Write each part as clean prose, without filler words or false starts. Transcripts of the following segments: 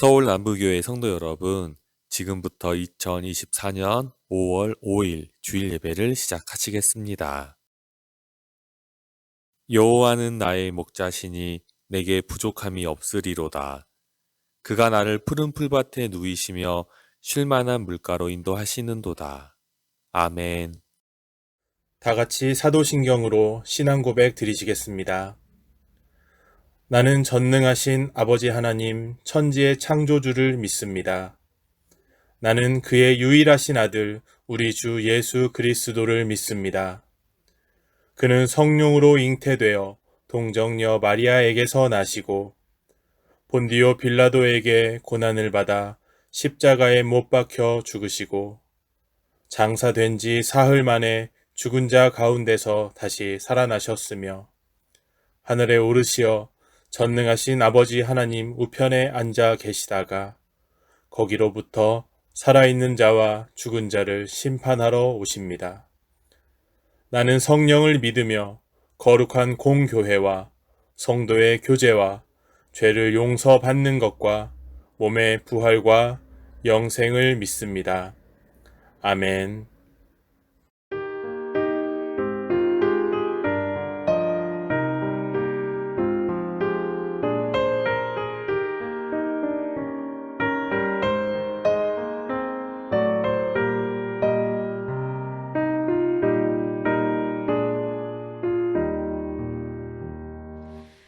서울 남부교회 성도 여러분, 지금부터 2024년 5월 5일 주일 예배를 시작하시겠습니다. 여호와는 나의 목자시니 내게 부족함이 없으리로다. 그가 나를 푸른 풀밭에 누이시며 쉴만한 물가로 인도하시는도다. 아멘. 다 같이 사도신경으로 신앙 고백 드리시겠습니다. 나는 전능하신 아버지 하나님 천지의 창조주를 믿습니다. 나는 그의 유일하신 아들 우리 주 예수 그리스도를 믿습니다. 그는 성령으로 잉태되어 동정녀 마리아에게서 나시고 본디오 빌라도에게 고난을 받아 십자가에 못 박혀 죽으시고 장사된 지 사흘 만에 죽은 자 가운데서 다시 살아나셨으며 하늘에 오르시어 전능하신 아버지 하나님 우편에 앉아 계시다가 거기로부터 살아있는 자와 죽은 자를 심판하러 오십니다. 나는 성령을 믿으며 거룩한 공교회와 성도의 교제와 죄를 용서받는 것과 몸의 부활과 영생을 믿습니다. 아멘.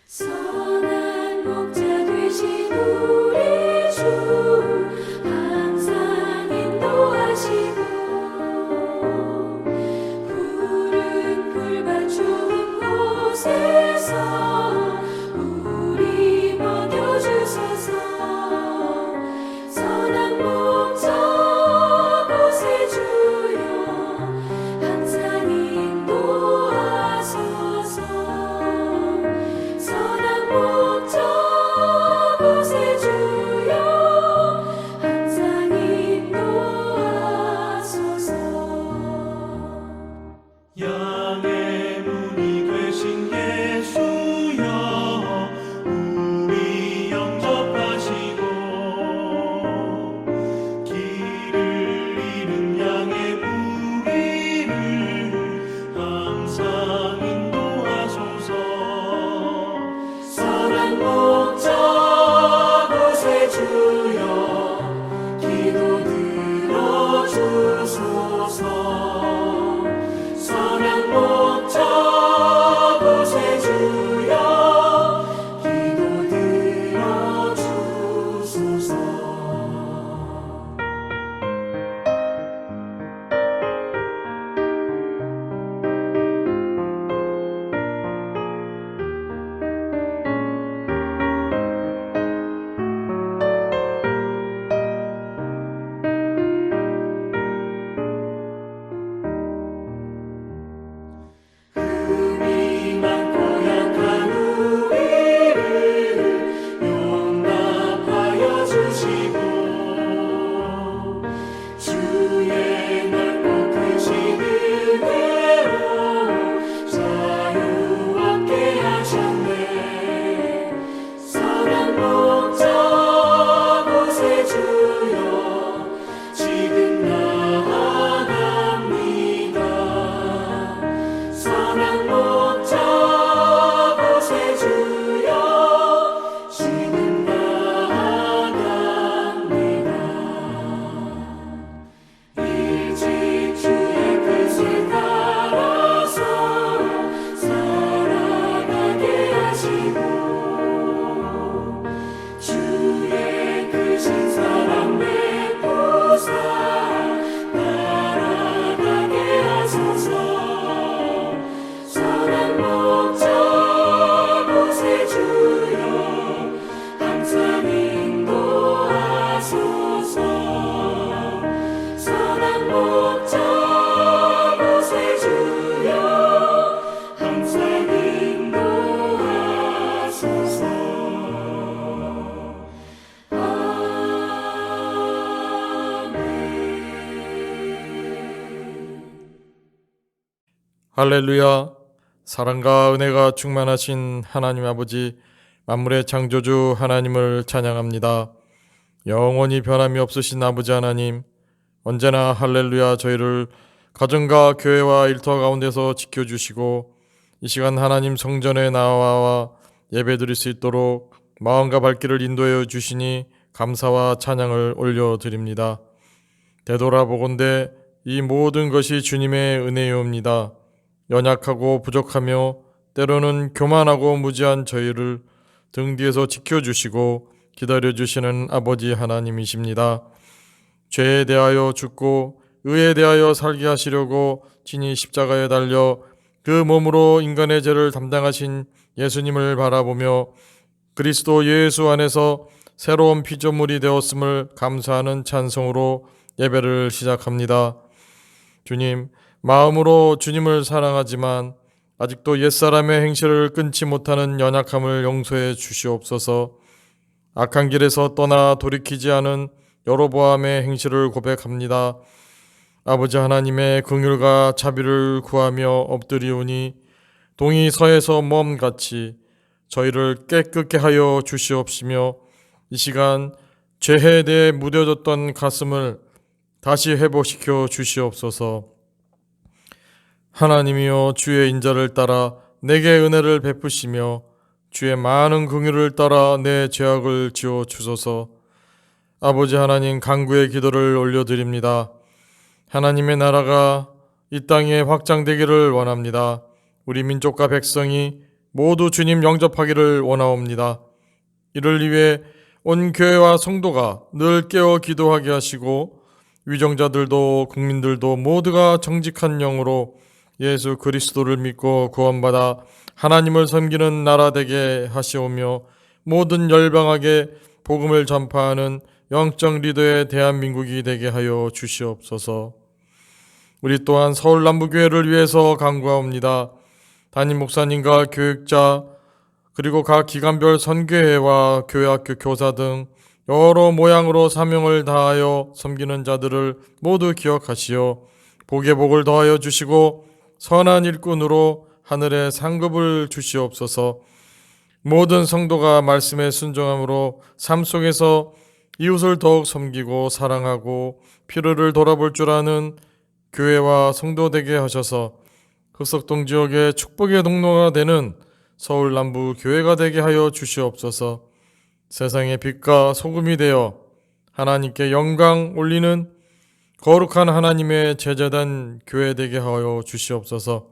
선한 목자 되신 우리 주 항상 인도하시고 푸른 풀밭 좋은 곳에서 우리 먹여주소서. 선한 목자 곳에 주여 항상 인도하소서. 선한 목자 곳에 주여 항상 인도하소서. 양의 문이 되신 예수여 우리 영접하시고 길을 잃은 양의 무리를 항상 인도하소서. 선한 목자 곳에 주여 기도 들어주소서. 선한 목자 곳에 주여 기도 들어주소서. 흠이 많고 약한 우리를 용납하여 주시고 주의 넓고 크신 은혜로 자유 얻게 하셨네. 선한 목자 곳에 주여 지금 나아갑니다. 선한 목자 곳에 주여 지금 나아갑니다. 일찍 주의 뜻을 따라서 살아가게 하시고 주의 크신 사랑 베푸사 따라가게 하소서. 선한 목자 곳에 주여 항상 인도하소서. 선한 목자 곳에 주여 항상 인도하소서. 할렐루야. 사랑과 은혜가 충만하신 하나님 아버지, 만물의 창조주 하나님을 찬양합니다. 영원히 변함이 없으신 아버지 하나님, 언제나 할렐루야 저희를 가정과 교회와 일터 가운데서 지켜주시고 이 시간 하나님 성전에 나와 예배드릴 수 있도록 마음과 발길을 인도해 주시니 감사와 찬양을 올려드립니다. 되돌아보건대 이 모든 것이 주님의 은혜요옵니다. 연약하고 부족하며 때로는 교만하고 무지한 저희를 등 뒤에서 지켜주시고 기다려주시는 아버지 하나님이십니다. 죄에 대하여 죽고 의에 대하여 살게 하시려고 친히 십자가에 달려 그 몸으로 인간의 죄를 담당하신 예수님을 바라보며 그리스도 예수 안에서 새로운 피조물이 되었음을 감사하는 찬송으로 예배를 시작합니다. 주님, 마음으로 주님을 사랑하지만 아직도 옛사람의 행실을 끊지 못하는 연약함을 용서해 주시옵소서. 악한 길에서 떠나 돌이키지 않은 여로보암의 행실을 고백합니다. 아버지 하나님의 긍휼과 자비를 구하며 엎드리오니 동이 서에서 멈같이 저희를 깨끗게 하여 주시옵시며 이 시간 죄에 대해 무뎌졌던 가슴을 다시 회복시켜 주시옵소서. 하나님이여 주의 인자를 따라 내게 은혜를 베푸시며 주의 많은 긍휼을 따라 내 죄악을 지워 주소서. 아버지 하나님 간구의 기도를 올려드립니다. 하나님의 나라가 이 땅에 확장되기를 원합니다. 우리 민족과 백성이 모두 주님 영접하기를 원하옵니다. 이를 위해 온 교회와 성도가 늘 깨어 기도하게 하시고 위정자들도 국민들도 모두가 정직한 영으로 예수 그리스도를 믿고 구원받아 하나님을 섬기는 나라 되게 하시오며 모든 열방에게 복음을 전파하는 영적 리더의 대한민국이 되게 하여 주시옵소서. 우리 또한 서울 남부교회를 위해서 간구하옵니다. 담임 목사님과 교육자 그리고 각 기관별 선교회와 교회학교 교사 등 여러 모양으로 사명을 다하여 섬기는 자들을 모두 기억하시어 복의 복을 더하여 주시고 선한 일꾼으로 하늘의 상급을 주시옵소서. 모든 성도가 말씀에 순종함으로 삶 속에서 이웃을 더욱 섬기고 사랑하고 필요를 돌아볼 줄 아는 교회와 성도 되게 하셔서 흑석동 지역의 축복의 동로가 되는 서울 남부 교회가 되게 하여 주시옵소서. 세상의 빛과 소금이 되어 하나님께 영광 올리는 거룩한 하나님의 제자단 교회 되게 하여 주시옵소서.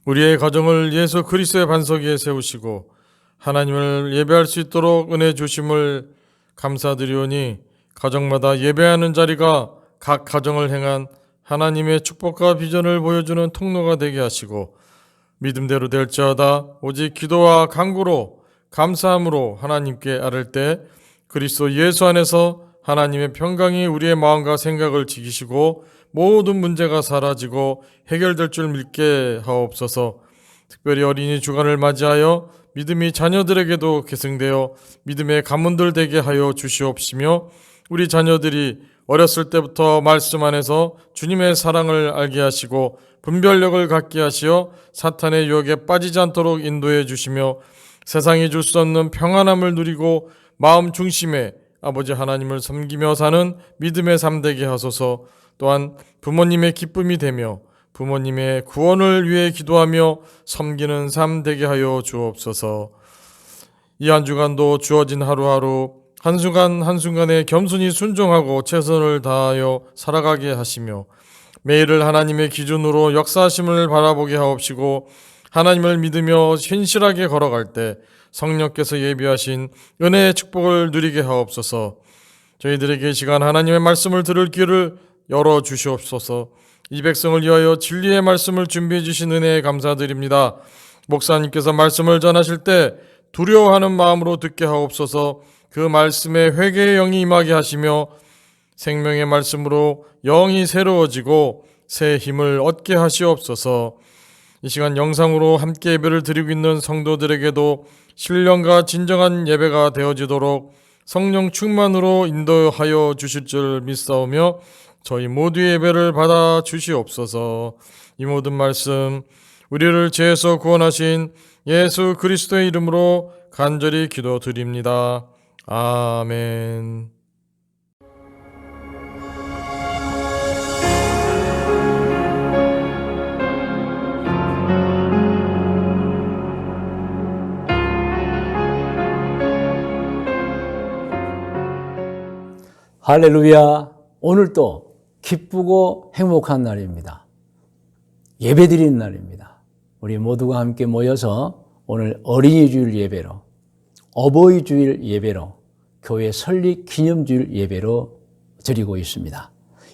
우리의 가정을 예수 그리스도의 반석 위에 세우시고 하나님을 예배할 수 있도록 은혜 주심을 감사드리오니 가정마다 예배하는 자리가 각 가정을 향한 하나님의 축복과 비전을 보여주는 통로가 되게 하시고 믿음대로 될지어다 오직 기도와 간구로 감사함으로 하나님께 아뢰을 때 그리스도 예수 안에서 하나님의 평강이 우리의 마음과 생각을 지키시고 모든 문제가 사라지고 해결될 줄 믿게 하옵소서. 특별히 어린이 주간을 맞이하여 믿음이 자녀들에게도 계승되어 믿음의 가문들 되게 하여 주시옵시며 우리 자녀들이 어렸을 때부터 말씀 안에서 주님의 사랑을 알게 하시고 분별력을 갖게 하시어 사탄의 유혹에 빠지지 않도록 인도해 주시며 세상이 줄 수 없는 평안함을 누리고 마음 중심에 아버지 하나님을 섬기며 사는 믿음의 삶 되게 하소서. 또한 부모님의 기쁨이 되며 부모님의 구원을 위해 기도하며 섬기는 삶 되게 하여 주옵소서. 이 한 주간도 주어진 하루하루 한순간 한순간에 겸손히 순종하고 최선을 다하여 살아가게 하시며 매일을 하나님의 기준으로 역사하심을 바라보게 하옵시고 하나님을 믿으며 신실하게 걸어갈 때 성령께서 예비하신 은혜의 축복을 누리게 하옵소서. 저희들에게 이 시간 하나님의 말씀을 들을 귀를 열어 주시옵소서. 이 백성을 위하여 진리의 말씀을 준비해 주신 은혜에 감사드립니다. 목사님께서 말씀을 전하실 때 두려워하는 마음으로 듣게 하옵소서. 그 말씀에 회개의 영이 임하게 하시며 생명의 말씀으로 영이 새로워지고 새 힘을 얻게 하시옵소서. 이 시간 영상으로 함께 예배를 드리고 있는 성도들에게도 신령과 진정한 예배가 되어지도록 성령 충만으로 인도하여 주실 줄 믿사오며 저희 모두의 예배를 받아 주시옵소서. 이 모든 말씀 우리를 죄에서 구원하신 예수 그리스도의 이름으로 간절히 기도드립니다. 아멘. 할렐루야. 오늘도 기쁘고 행복한 날입니다. 예배 드리는 날입니다. 우리 모두가 함께 모여서 오늘 어린이 주일 예배로, 어버이 주일 예배로, 교회 설립 기념주일 예배로 드리고 있습니다.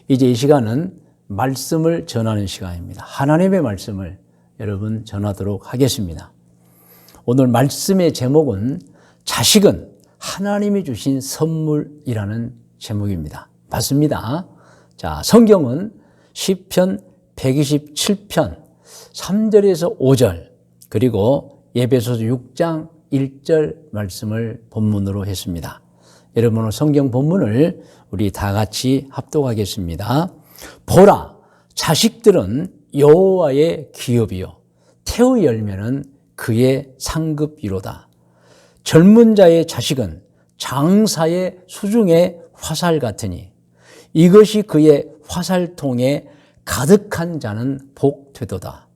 이제 이 시간은 말씀을 전하는 시간입니다. 하나님의 말씀을 여러분 전하도록 하겠습니다. 오늘 말씀의 제목은 자식은 하나님이 주신 선물이라는 제목입니다. 맞습니다. 자, 성경은 시편 127편 3절에서 5절 그리고 에베소서 6장 1절 말씀을 본문으로 했습니다. 여러분 오늘 성경 본문을 우리 다 같이 합독하겠습니다. 보라, 자식들은 여호와의 기업이요 태의 열매는 그의 상급이로다. 젊은 자의 자식은 장사의 수중의 화살 같으니 이것이 그의 화살통에 가득한 자는 복되도다.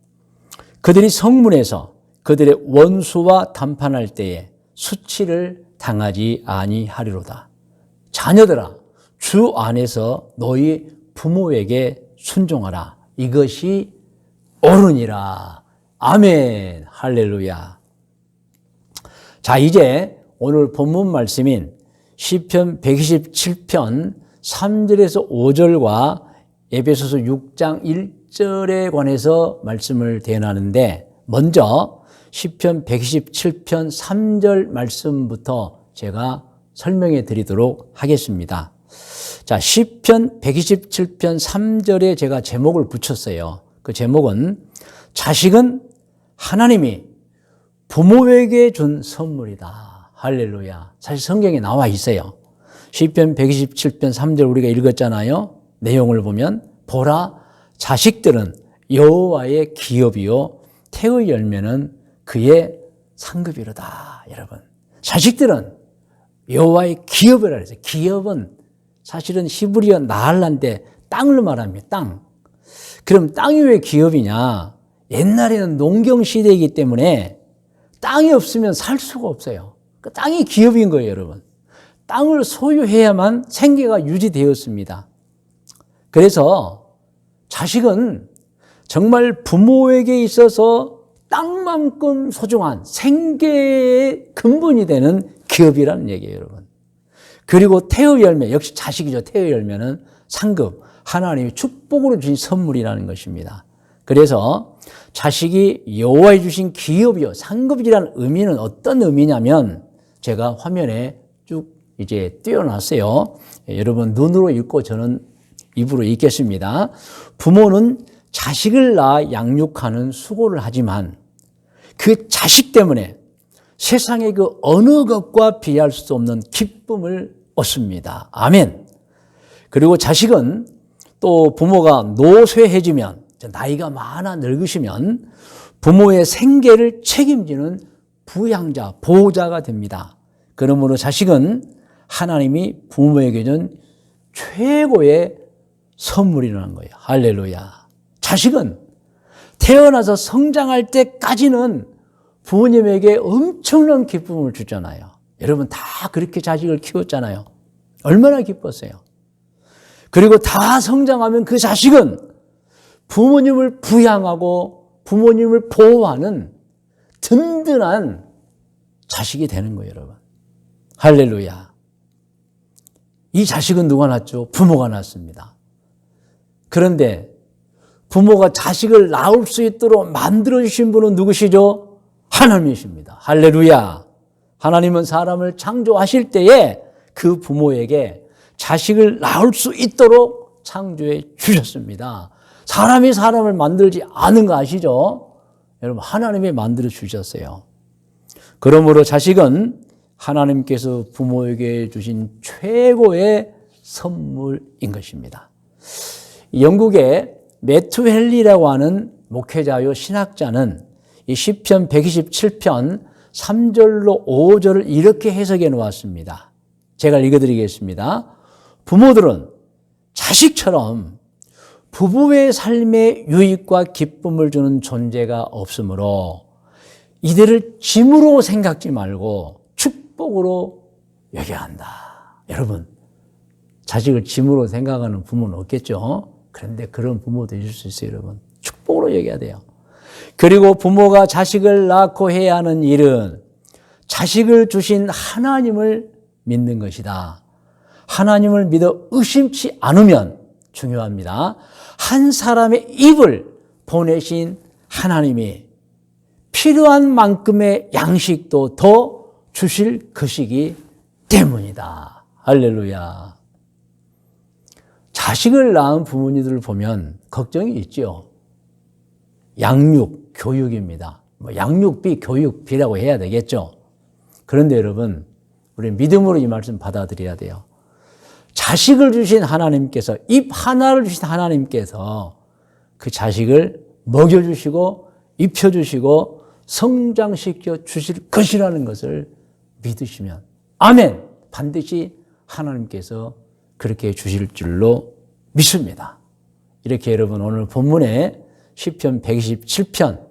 그들이 성문에서 그들의 원수와 담판할 때에 수치를 당하지 아니하리로다. 자녀들아, 주 안에서 너희 부모에게 순종하라. 이것이 옳으니라. 아멘. 할렐루야. 자, 이제 오늘 본문 말씀인 시편 127편 3절에서 5절과 에베소서 6장 1절에 관해서 말씀을 대하는데 먼저 시편 127편 3절 말씀부터 제가 설명해 드리도록 하겠습니다. 자, 시편 127편 3절에 제가 제목을 붙였어요. 그 제목은 자식은 하나님이 부모에게 준 선물이다. 할렐루야. 사실 성경에 나와 있어요. 시편 127편 3절 우리가 읽었잖아요. 내용을 보면 보라, 자식들은 여호와의 기업이요 태의 열매는 그의 상급이로다. 여러분, 자식들은 여호와의 기업이라 그랬어요. 기업은 사실은 히브리어 나할란데 땅을 말합니다. 땅. 그럼 땅이 왜 기업이냐? 옛날에는 농경 시대이기 때문에 땅이 없으면 살 수가 없어요. 그 땅이 기업인 거예요, 여러분. 땅을 소유해야만 생계가 유지되었습니다. 그래서 자식은 정말 부모에게 있어서 땅만큼 소중한 생계의 근본이 되는 기업이라는 얘기예요, 여러분. 그리고 태의 열매, 역시 자식이죠. 태의 열매는 상급, 하나님이 축복으로 주신 선물이라는 것입니다. 그래서 자식이 여호와의 주신 기업이요 상급이라는 의미는 어떤 의미냐면 제가 화면에 쭉 이제 띄워놨어요. 여러분 눈으로 읽고 저는 입으로 읽겠습니다. 부모는 자식을 낳아 양육하는 수고를 하지만 그 자식 때문에 세상의 그 어느 것과 비할 수 없는 기쁨을 얻습니다. 아멘. 그리고 자식은 또 부모가 노쇠해지면 나이가 많아 늙으시면 부모의 생계를 책임지는 부양자, 보호자가 됩니다. 그러므로 자식은 하나님이 부모에게 준 최고의 선물이라는 거예요. 할렐루야. 자식은 태어나서 성장할 때까지는 부모님에게 엄청난 기쁨을 주잖아요. 여러분 다 그렇게 자식을 키웠잖아요. 얼마나 기뻤어요. 그리고 다 성장하면 그 자식은 부모님을 부양하고 부모님을 보호하는 든든한 자식이 되는 거예요, 여러분. 할렐루야. 이 자식은 누가 낳았죠? 부모가 낳습니다. 그런데 부모가 자식을 낳을 수 있도록 만들어주신 분은 누구시죠? 하나님이십니다. 할렐루야. 하나님은 사람을 창조하실 때에 그 부모에게 자식을 낳을 수 있도록 창조해 주셨습니다. 사람이 사람을 만들지 않은 거 아시죠? 여러분 하나님이 만들어 주셨어요. 그러므로 자식은 하나님께서 부모에게 주신 최고의 선물인 것입니다. 영국의 매튜 헨리라고 하는 목회자요 신학자는 이 시편 127편 3절로 5절을 이렇게 해석해 놓았습니다. 제가 읽어드리겠습니다. 부모들은 자식처럼 부부의 삶에 유익과 기쁨을 주는 존재가 없으므로 이들을 짐으로 생각지 말고 축복으로 여겨야 한다. 여러분, 자식을 짐으로 생각하는 부모는 없겠죠? 그런데 그런 부모도 있을 수 있어요, 여러분. 축복으로 여겨야 돼요. 그리고 부모가 자식을 낳고 해야 하는 일은 자식을 주신 하나님을 믿는 것이다. 하나님을 믿어 의심치 않으면 중요합니다. 한 사람의 입을 보내신 하나님이 필요한 만큼의 양식도 더 주실 것이기 때문이다. 할렐루야. 자식을 낳은 부모님들을 보면 걱정이 있죠. 양육, 교육입니다. 양육비, 교육비라고 해야 되겠죠. 그런데 여러분, 우리 믿음으로 이 말씀 받아들여야 돼요. 자식을 주신 하나님께서, 입 하나를 주신 하나님께서 그 자식을 먹여주시고 입혀주시고 성장시켜 주실 것이라는 것을 믿으시면 아멘! 반드시 하나님께서 그렇게 해 주실 줄로 믿습니다. 이렇게 여러분 오늘 본문에 시편 127편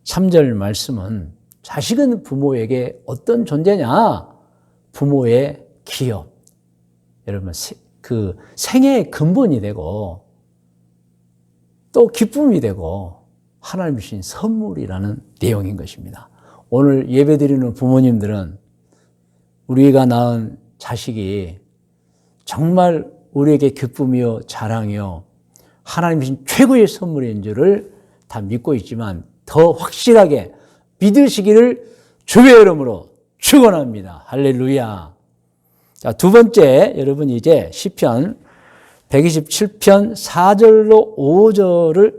3절 말씀은 자식은 부모에게 어떤 존재냐? 부모의 기업. 여러분 그 생애의 근본이 되고 또 기쁨이 되고 하나님 주신 선물이라는 내용인 것입니다. 오늘 예배드리는 부모님들은 우리가 낳은 자식이 정말 우리에게 기쁨이요 자랑이요 하나님 주신 최고의 선물인 줄을 다 믿고 있지만 더 확실하게 믿으시기를 주의 이름으로 축원합니다. 할렐루야. 자, 두 번째, 여러분 이제 시편 127편 4절로 5절을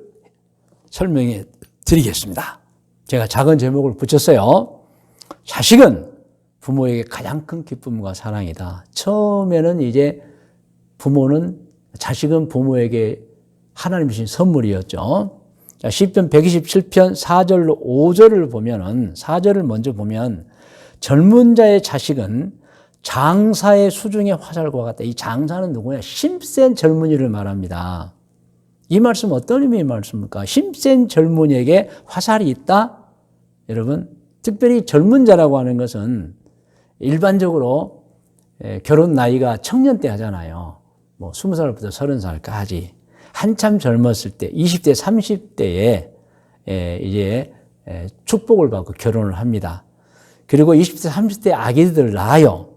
설명해 드리겠습니다. 제가 작은 제목을 붙였어요. 자식은 부모에게 가장 큰 기쁨과 사랑이다. 처음에는 이제 자식은 부모에게 하나님 주신 선물이었죠. 자, 시편 127편 4절로 5절을 보면은, 4절을 먼저 보면, 젊은 자의 자식은 장사의 수중의 화살과 같다. 이 장사는 누구냐? 힘센 젊은이를 말합니다. 이 말씀 어떤 의미의 말씀입니까? 힘센 젊은이에게 화살이 있다? 여러분, 특별히 젊은 자라고 하는 것은 일반적으로 결혼 나이가 청년 때 하잖아요. 뭐 20살부터 30살까지. 한참 젊었을 때, 20대, 30대에 이제 축복을 받고 결혼을 합니다. 그리고 20대, 30대 아기들을 낳아요.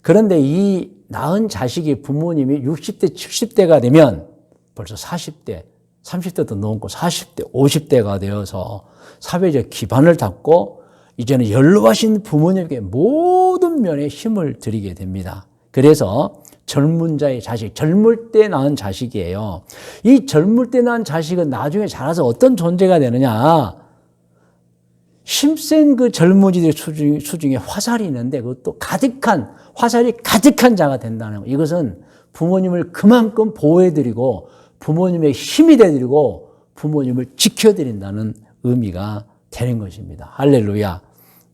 그런데 이 낳은 자식이 부모님이 60대, 70대가 되면 벌써 40대, 30대도 넘고 40대, 50대가 되어서 사회적 기반을 닦고 이제는 연로하신 부모님에게 모든 면에 힘을 드리게 됩니다. 그래서 젊은 자의 자식, 젊을 때 낳은 자식이에요. 이 젊을 때 낳은 자식은 나중에 자라서 어떤 존재가 되느냐? 힘센 그 젊은이들의 수중에 화살이 있는데 그것도 화살이 가득한 자가 된다는 거. 이것은 부모님을 그만큼 보호해드리고 부모님의 힘이 되드리고 부모님을 지켜드린다는 의미가 되는 것입니다. 할렐루야.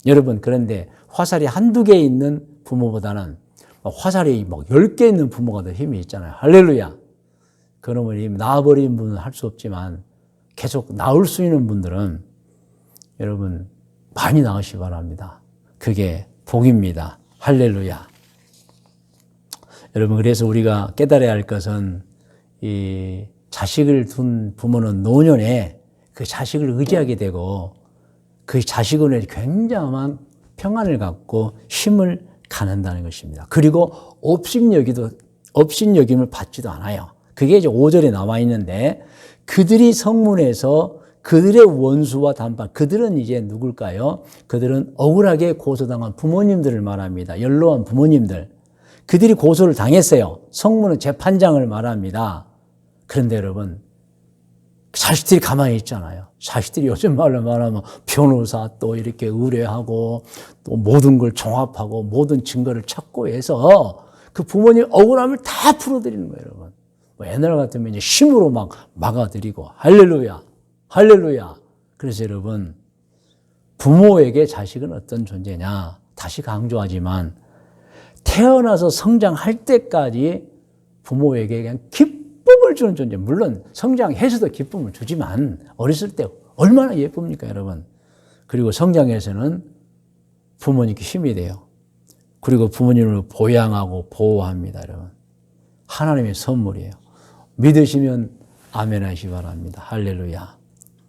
여러분, 그런데 화살이 한두 개 있는 부모보다는 화살이 막 10개 있는 부모가 더 힘이 있잖아요. 할렐루야. 그러면 낳아버린 분은 할 수 없지만 계속 낳을 수 있는 분들은 여러분 많이 낳으시기 바랍니다. 그게 복입니다. 할렐루야. 여러분, 그래서 우리가 깨달아야 할 것은 이 자식을 둔 부모는 노년에 그 자식을 의지하게 되고 그 자식은 굉장한 평안을 갖고 힘을 갖는다는 것입니다. 그리고 업신여김을 받지도 않아요. 그게 이제 5절에 나와 있는데 그들이 성문에서 그들의 원수와 단판, 그들은 이제 누굴까요? 그들은 억울하게 고소당한 부모님들을 말합니다. 연로한 부모님들. 그들이 고소를 당했어요. 성문은 재판장을 말합니다. 그런데 여러분, 자식들이 가만히 있잖아요. 자식들이 요즘 말로 말하면 변호사 또 이렇게 의뢰하고 또 모든 걸 종합하고 모든 증거를 찾고 해서 그 부모님 억울함을 다 풀어드리는 거예요, 여러분. 뭐 옛날 같으면 이제 힘으로 막 막아드리고, 할렐루야. 할렐루야. 그래서 여러분, 부모에게 자식은 어떤 존재냐? 다시 강조하지만 태어나서 성장할 때까지 부모에게 그냥 기쁨을 주는 존재. 물론 성장해서도 기쁨을 주지만 어렸을 때 얼마나 예쁩니까, 여러분? 그리고 성장해서는 부모님께 힘이 돼요. 그리고 부모님을 보양하고 보호합니다, 여러분. 하나님의 선물이에요. 믿으시면 아멘 하시기 바랍니다. 할렐루야.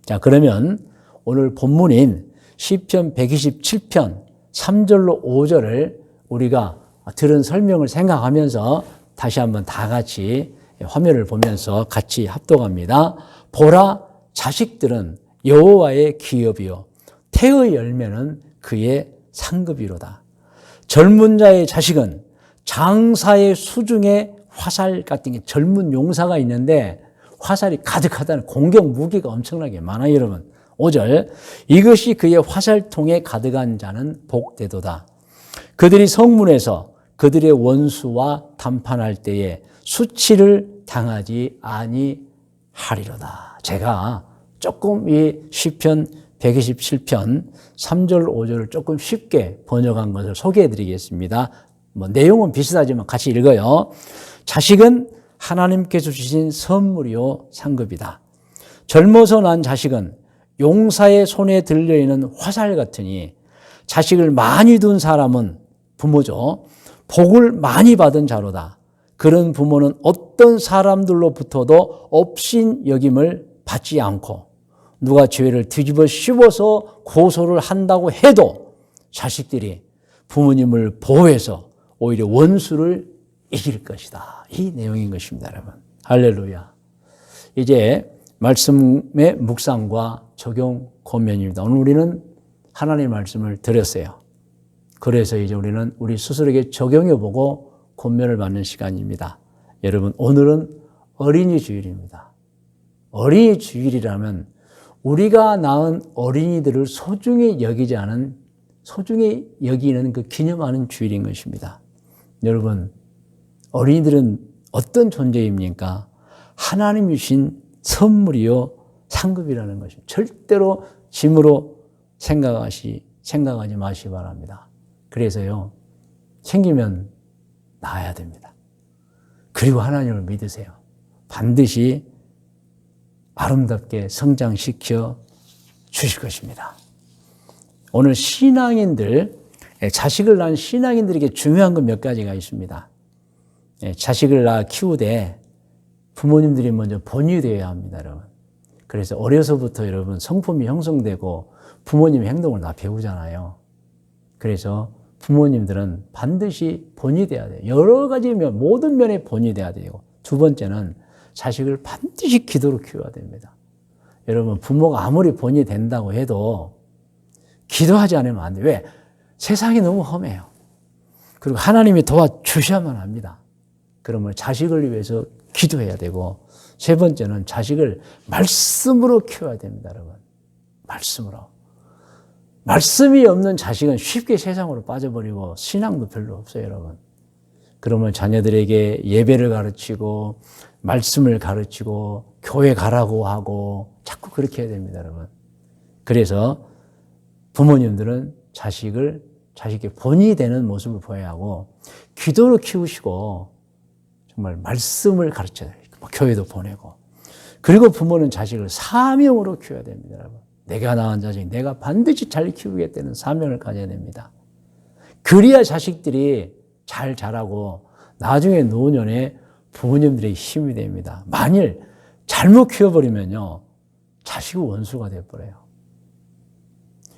자, 그러면 오늘 본문인 시편 127편 3절로 5절을 우리가 들은 설명을 생각하면서 다시 한번 다 같이 화면을 보면서 같이 합독합니다. 보라, 자식들은 여호와의 기업이요 태의 열매는 그의 상급이로다. 젊은 자의 자식은 장사의 수중에 화살 같은 게 젊은 용사가 있는데 화살이 가득하다는 공격 무기가 엄청나게 많아요, 여러분. 5절, 이것이 그의 화살통에 가득한 자는 복되도다. 그들이 성문에서 그들의 원수와 담판할 때에 수치를 당하지 아니하리로다. 제가 조금 이 시편 127편 3절 5절을 조금 쉽게 번역한 것을 소개해 드리겠습니다. 내용은 비슷하지만 같이 읽어요. 자식은 하나님께서 주신 선물이요 상급이다. 젊어서 난 자식은 용사의 손에 들려있는 화살 같으니 자식을 많이 둔 사람은 부모죠. 복을 많이 받은 자로다. 그런 부모는 어떤 사람들로부터도 업신 여김을 받지 않고 누가 죄를 뒤집어 씌워서 고소를 한다고 해도 자식들이 부모님을 보호해서 오히려 원수를 이길 것이다. 이 내용인 것입니다, 여러분. 할렐루야. 이제 말씀의 묵상과 적용 권면입니다. 오늘 우리는 하나님의 말씀을 들었어요. 그래서 이제 우리는 우리 스스로에게 적용해보고 권면을 받는 시간입니다. 여러분, 오늘은 어린이 주일입니다. 어린이 주일이라면 우리가 낳은 어린이들을 소중히 여기는 그 기념하는 주일인 것입니다. 여러분, 어린이들은 어떤 존재입니까? 하나님이 주신 선물이요 상급이라는 것입니다. 절대로 짐으로 생각하지 마시기 바랍니다. 그래서요, 생기면 낳아야 됩니다. 그리고 하나님을 믿으세요. 반드시 아름답게 성장시켜 주실 것입니다. 오늘 자식을 낳은 신앙인들에게 중요한 건 몇 가지가 있습니다. 자식을 낳아 키우되 부모님들이 먼저 본이 되어야 합니다, 여러분. 그래서 어려서부터 여러분 성품이 형성되고 부모님의 행동을 다 배우잖아요. 그래서 부모님들은 반드시 본이 돼야 돼요. 여러 가지 모든 면에 본이 돼야 되고, 두 번째는 자식을 반드시 기도로 키워야 됩니다. 여러분, 부모가 아무리 본이 된다고 해도 기도하지 않으면 안 돼요. 왜? 세상이 너무 험해요. 그리고 하나님이 도와주셔야만 합니다. 그러면 자식을 위해서 기도해야 되고, 세 번째는 자식을 말씀으로 키워야 됩니다, 여러분. 말씀으로. 말씀이 없는 자식은 쉽게 세상으로 빠져버리고 신앙도 별로 없어요, 여러분. 그러면 자녀들에게 예배를 가르치고 말씀을 가르치고 교회 가라고 하고 자꾸 그렇게 해야 됩니다, 여러분. 그래서 부모님들은 자식의 본이 되는 모습을 보여야 하고 기도로 키우시고 정말 말씀을 가르쳐야 돼요. 교회도 보내고. 그리고 부모는 자식을 사명으로 키워야 됩니다, 여러분. 내가 낳은 자식, 내가 반드시 잘 키우겠다는 사명을 가져야 됩니다. 그래야 자식들이 잘 자라고 나중에 노년에 부모님들의 힘이 됩니다. 만일 잘못 키워버리면요, 자식이 원수가 되어버려요.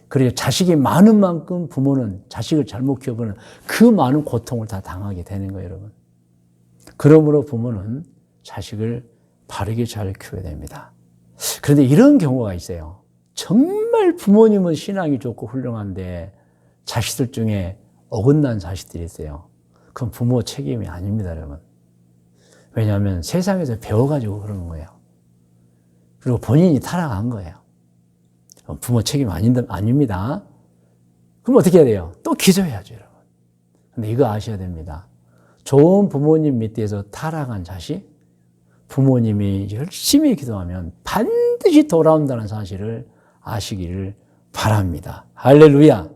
그래서 자식이 많은 만큼 부모는 자식을 잘못 키워버리면 그 많은 고통을 다 당하게 되는 거예요, 여러분. 그러므로 부모는 자식을 바르게 잘 키워야 됩니다. 그런데 이런 경우가 있어요. 정말 부모님은 신앙이 좋고 훌륭한데 자식들 중에 어긋난 자식들이 있어요. 그건 부모 책임이 아닙니다, 여러분. 왜냐하면 세상에서 배워가지고 그러는 거예요. 그리고 본인이 타락한 거예요. 부모 책임 아닙니다. 그럼 어떻게 해야 돼요? 또 기도해야죠, 여러분. 근데 이거 아셔야 됩니다. 좋은 부모님 밑에서 타락한 자식, 부모님이 열심히 기도하면 반드시 돌아온다는 사실을 아시기를 바랍니다. 할렐루야.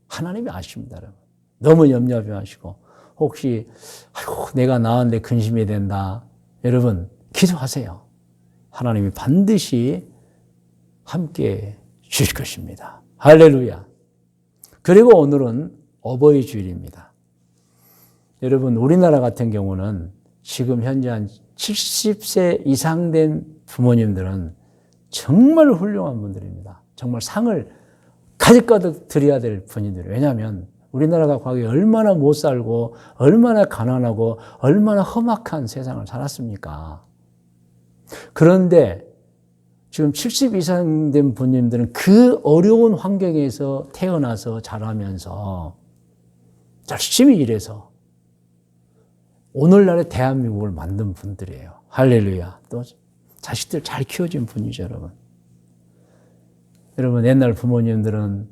하나님이 아십니다, 여러분. 너무 염려하지 마시고 혹시 아이고 내가 낳았는데 근심이 된다. 여러분 기도하세요. 하나님이 반드시 함께 주실 것입니다. 할렐루야. 그리고 오늘은 어버이 주일입니다. 여러분 우리나라 같은 경우는 지금 현재 한 70세 이상 된 부모님들은 정말 훌륭한 분들입니다. 정말 상을 가득가득 드려야 될 분들이에요. 왜냐하면 우리나라가 과거에 얼마나 못 살고 얼마나 가난하고 얼마나 험악한 세상을 살았습니까? 그런데 지금 70 이상 된 부모님들은 그 어려운 환경에서 태어나서 자라면서 열심히 일해서 오늘날의 대한민국을 만든 분들이에요. 할렐루야. 또 자식들 잘 키워준 분이죠, 여러분. 여러분, 옛날 부모님들은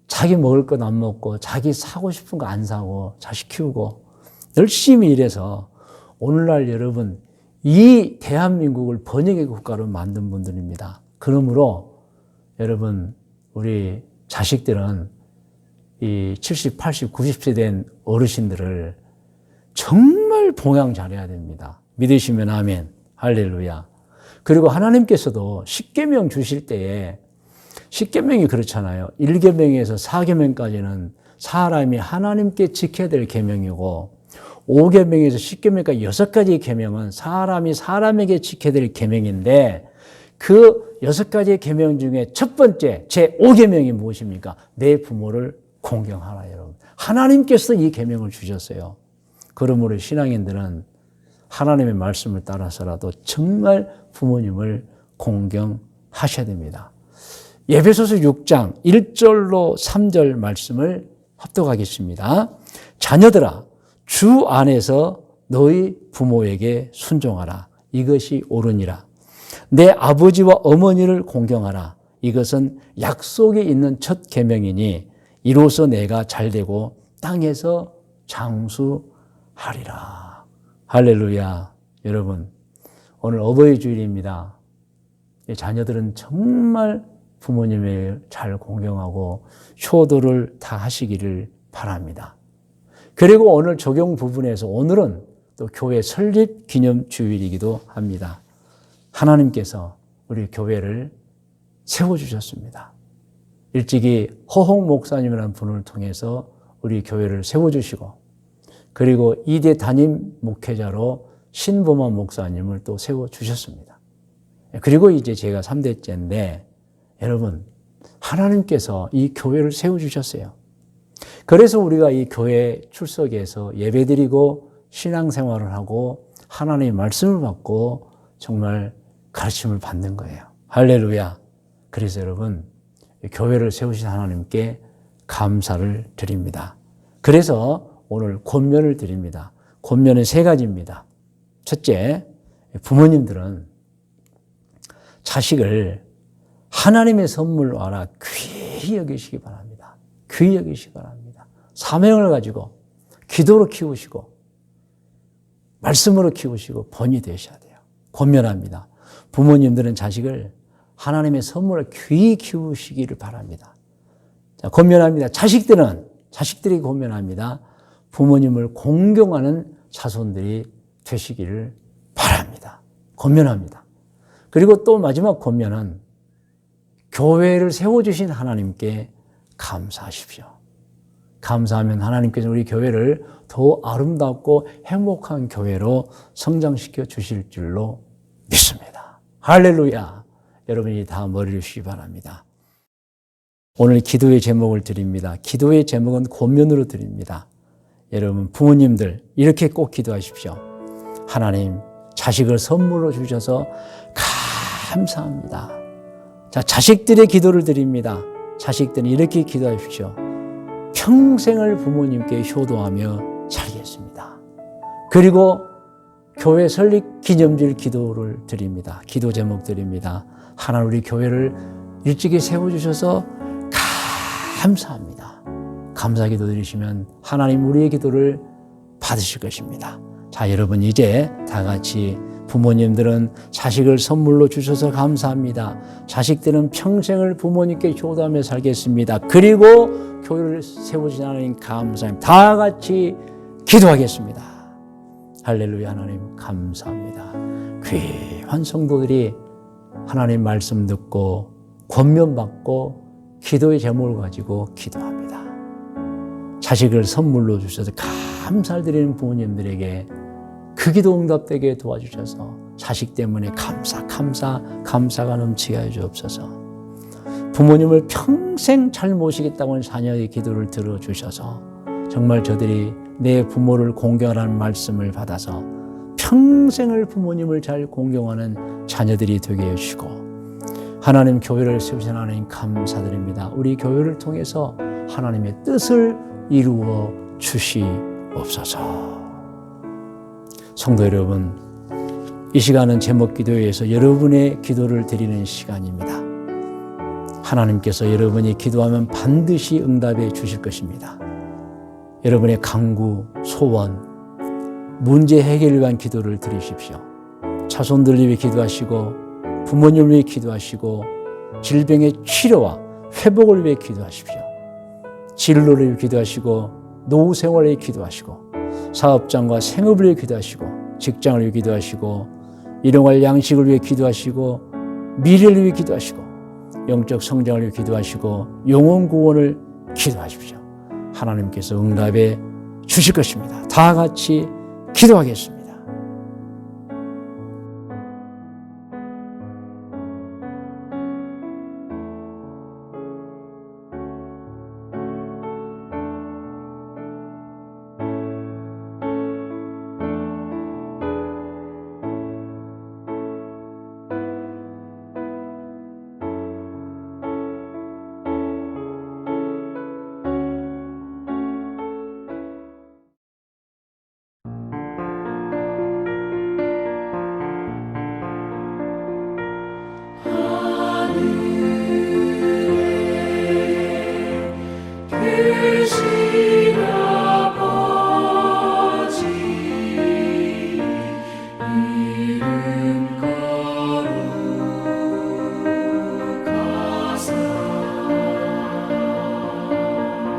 자기 먹을 것 안 먹고 자기 사고 싶은 거 안 사고 자식 키우고 열심히 일해서 오늘날 여러분 이 대한민국을 번영의 국가로 만든 분들입니다. 그러므로 여러분 우리 자식들은 이 70, 80, 90세 된 어르신들을 정말 봉양 잘해야 됩니다. 믿으시면 아멘. 할렐루야. 그리고 하나님께서도 십계명 주실 때에 십계명이 그렇잖아요. 1계명에서 4계명까지는 사람이 하나님께 지켜야 될 계명이고 5계명에서 10계명까지 6가지 계명은 사람이 사람에게 지켜야 될 계명인데 그 6가지 계명 중에 첫 번째 제5계명이 무엇입니까? 내 부모를 공경하라 여러분. 하나님께서 이 계명을 주셨어요. 그러므로 신앙인들은 하나님의 말씀을 따라서라도 정말 부모님을 공경하셔야 됩니다. 에베소서 6장 1절로 3절 말씀을 합독하겠습니다. 자녀들아 주 안에서 너희 부모에게 순종하라. 이것이 옳으니라. 내 아버지와 어머니를 공경하라. 이것은 약속이 있는 첫 계명이니 이로써 내가 잘되고 땅에서 장수하리라. 할렐루야. 여러분 오늘 어버이 주일입니다. 자녀들은 정말 부모님을 잘 공경하고 효도를 다 하시기를 바랍니다. 그리고 오늘 적용 부분에서 오늘은 또 교회 설립 기념 주일이기도 합니다. 하나님께서 우리 교회를 세워주셨습니다. 일찍이 허홍 목사님이라는 분을 통해서 우리 교회를 세워주시고 그리고 2대 담임 목회자로 신보만 목사님을 또 세워주셨습니다. 그리고 이제 제가 3대째인데 여러분 하나님께서 이 교회를 세워주셨어요. 그래서 우리가 이 교회 출석해서 예배드리고 신앙생활을 하고 하나님의 말씀을 받고 정말 가르침을 받는 거예요. 할렐루야. 그래서 여러분 교회를 세우신 하나님께 감사를 드립니다. 그래서 오늘 권면을 드립니다. 권면은 3가지입니다. 첫째, 부모님들은 자식을 하나님의 선물로 알아 귀히 여기시기 바랍니다. 귀히 여기시기 바랍니다. 사명을 가지고 기도로 키우시고 말씀으로 키우시고 본이 되셔야 돼요. 권면합니다. 부모님들은 자식을 하나님의 선물로 귀히 키우시기를 바랍니다. 자, 권면합니다. 자식들이 권면합니다. 부모님을 공경하는 자손들이 되시기를 바랍니다. 권면합니다. 그리고 또 마지막 권면은 교회를 세워주신 하나님께 감사하십시오. 감사하면 하나님께서 우리 교회를 더 아름답고 행복한 교회로 성장시켜 주실 줄로 믿습니다. 할렐루야. 여러분이 다 머리를 쉬기 바랍니다. 오늘 기도의 제목을 드립니다. 기도의 제목은 권면으로 드립니다. 여러분 부모님들 이렇게 꼭 기도하십시오. 하나님 자식을 선물로 주셔서 감사합니다. 자, 자식들의 기도를 드립니다. 자식들은 이렇게 기도하십시오. 평생을 부모님께 효도하며 살겠습니다. 그리고 교회 설립 기념주일 기도를 드립니다. 기도 제목 드립니다. 하나님 우리 교회를 일찍이 세워주셔서 감사합니다. 감사 기도 드리시면 하나님 우리의 기도를 받으실 것입니다. 자, 여러분 이제 다 같이 부모님들은 자식을 선물로 주셔서 감사합니다. 자식들은 평생을 부모님께 효도하며 살겠습니다. 그리고 교회를 세우신 하나님 감사합니다. 다 같이 기도하겠습니다. 할렐루야. 하나님 감사합니다. 귀한 성도들이 하나님 말씀 듣고 권면받고 기도의 제목을 가지고 기도합니다. 자식을 선물로 주셔서 감사를 드리는 부모님들에게 그 기도 응답되게 도와주셔서 자식 때문에 감사가 넘치게 하여 주옵소서. 부모님을 평생 잘 모시겠다고 하는 자녀의 기도를 들어주셔서 정말 저들이 내 부모를 공경하라는 말씀을 받아서 평생을 부모님을 잘 공경하는 자녀들이 되게 해주시고, 하나님 교회를 세우신 하나님 감사드립니다. 우리 교회를 통해서 하나님의 뜻을 이루어 주시옵소서. 성도 여러분, 이 시간은 제목기도회에서 여러분의 기도를 드리는 시간입니다. 하나님께서 여러분이 기도하면 반드시 응답해 주실 것입니다. 여러분의 간구, 소원, 문제 해결을 위한 기도를 드리십시오. 자손들 위해 기도하시고, 부모님을 위해 기도하시고, 질병의 치료와 회복을 위해 기도하십시오. 진로를 위해 기도하시고, 노후 생활을 위해 기도하시고, 사업장과 생업을 위해 기도하시고, 직장을 위해 기도하시고, 일용할 양식을 위해 기도하시고, 미래를 위해 기도하시고, 영적 성장을 위해 기도하시고, 영혼 구원을 기도하십시오. 하나님께서 응답해 주실 것입니다. 다 같이 기도하겠습니다. 계신 아버지 이름 거룩하사 주님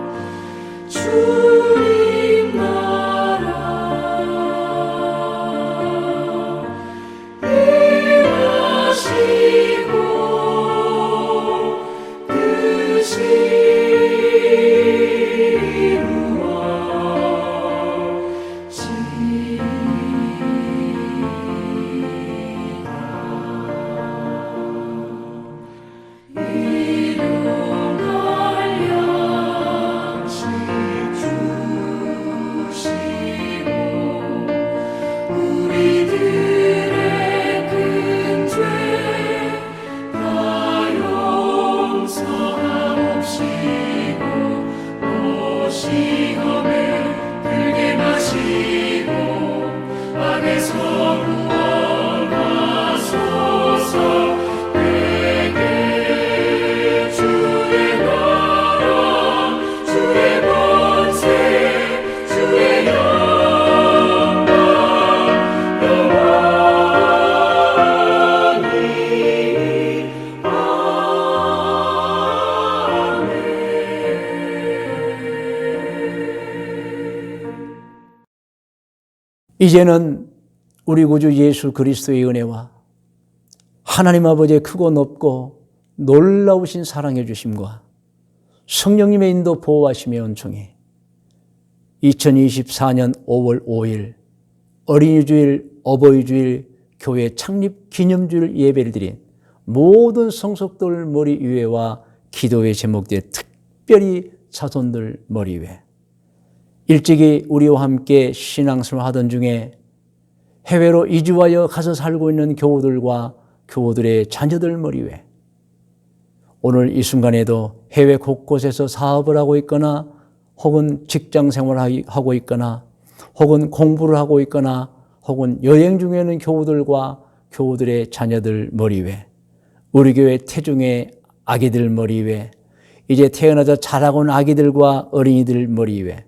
나라 임하시고 뜻이 이제는 우리 구주 예수 그리스도의 은혜와 하나님 아버지의 크고 높고 놀라우신 사랑해 주심과 성령님의 인도 보호하심의 은총이 2024년 5월 5일 어린이주일, 어버이주일, 교회 창립 기념주일 예배를 드린 모든 성속들 머리 위에와 기도의 제목들, 특별히 자손들 머리 위에, 일찍이 우리와 함께 신앙생활 하던 중에 해외로 이주하여 가서 살고 있는 교우들과 교우들의 자녀들 머리 위에, 오늘 이 순간에도 해외 곳곳에서 사업을 하고 있거나 혹은 직장 생활을 하고 있거나 혹은 공부를 하고 있거나 혹은 여행 중에 있는 교우들과 교우들의 자녀들 머리 위에, 우리 교회 태중의 아기들 머리 위에, 이제 태어나자 자라고 있는 아기들과 어린이들 머리 위에,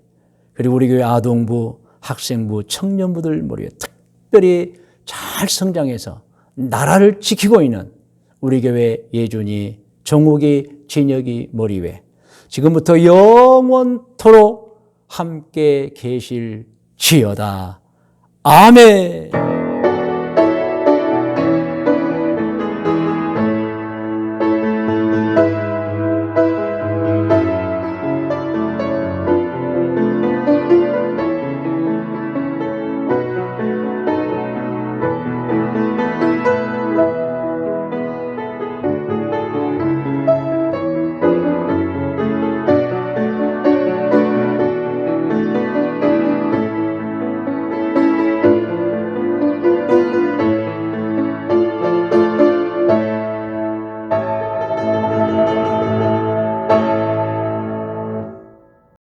그리고 우리 교회 아동부, 학생부, 청년부들 머리 위에, 특별히 잘 성장해서 나라를 지키고 있는 우리 교회 예준이, 정욱이, 진혁이 머리 위에 지금부터 영원토록 함께 계실 지어다. 아멘.